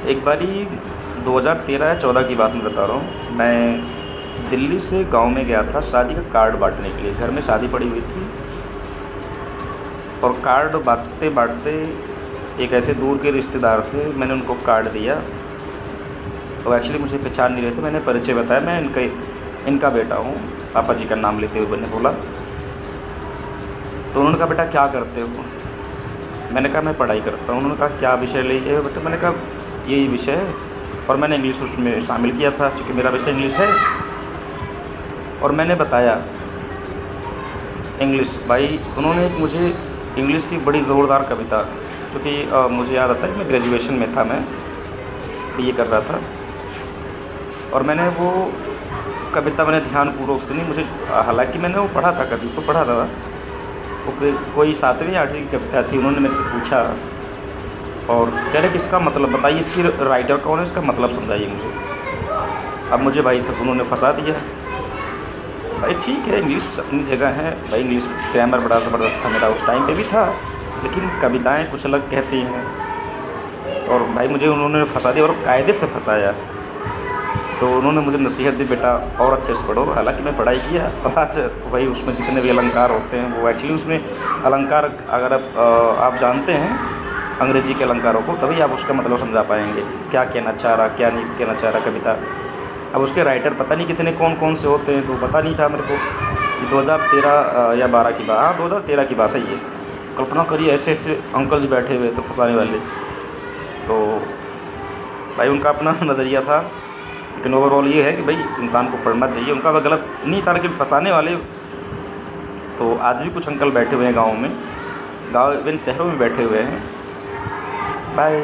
एक बारी 2013 या 14 की बात मैं बता रहा हूँ। मैं दिल्ली से गांव में गया था शादी का कार्ड बांटने के लिए। घर में शादी पड़ी हुई थी और कार्ड बांटते बांटते एक ऐसे दूर के रिश्तेदार थे, मैंने उनको कार्ड दिया। और एक्चुअली मुझे पहचान नहीं रहे थे। मैंने परिचय बताया, मैं इनका बेटा हूँ, पापा जी का नाम लेते हुए मैंने बोला। तो उन्होंने कहा, बेटा क्या करते हो? मैंने कहा, मैं पढ़ाई करता हूँ। उन्होंने कहा, क्या विषय लिए बेटा? मैंने कहा, यही विषय है। और मैंने इंग्लिश उसमें शामिल किया था क्योंकि मेरा विषय इंग्लिश है। और मैंने बताया इंग्लिश। भाई उन्होंने मुझे इंग्लिश की बड़ी ज़ोरदार कविता, क्योंकि मुझे याद आता है कि मैं ग्रेजुएशन में था, मैं बीए कर रहा था। और मैंने वो कविता मैंने ध्यानपूर्वक सुनी। मुझे हालांकि मैंने वो पढ़ा था, कभी तो पढ़ा था वो, कोई 7वीं 8वीं की कविता थी। उन्होंने मेरे से पूछा और कह रहे कि इसका मतलब बताइए, इसकी राइटर कौन है, इसका मतलब समझाइए मुझे। अब मुझे भाई सब उन्होंने फंसा दिया। भाई ठीक है, इंग्लिश अपनी जगह है भाई, इंग्लिश ग्रामर बड़ा ज़बरदस्त था मेरा उस टाइम पे भी था, लेकिन कविताएं कुछ अलग कहती हैं। और भाई मुझे उन्होंने फंसा दिया और कायदे से फंसाया। तो उन्होंने मुझे नसीहत दी, बेटा और अच्छे से पढ़ो। हालांकि मैं पढ़ाई किया और आज भाई उसमें जितने भी अलंकार होते हैं वो एक्चुअली उसमें अलंकार, अगर आप जानते हैं अंग्रेजी के अलंकारों को, तभी आप उसका मतलब समझा पाएंगे, क्या कहना चाह रहा, क्या नहीं कहना चाह रहा कविता। अब उसके राइटर पता नहीं कितने कौन कौन से होते हैं, तो पता नहीं था मेरे को। ये 2013 या 12 की बात, हाँ 2013 की बात है ये। कल्पना करिए, ऐसे ऐसे अंकल जी बैठे हुए थे फंसाने वाले। तो भाई उनका अपना नज़रिया था, लेकिन ओवरऑल ये है कि भाई इंसान को पढ़ना चाहिए। उनका तो गलत नहीं था, लेकिन फंसाने वाले तो आज भी कुछ अंकल बैठे हुए हैं गाँव में, गाँव इवन शहरों में बैठे हुए हैं। बाय।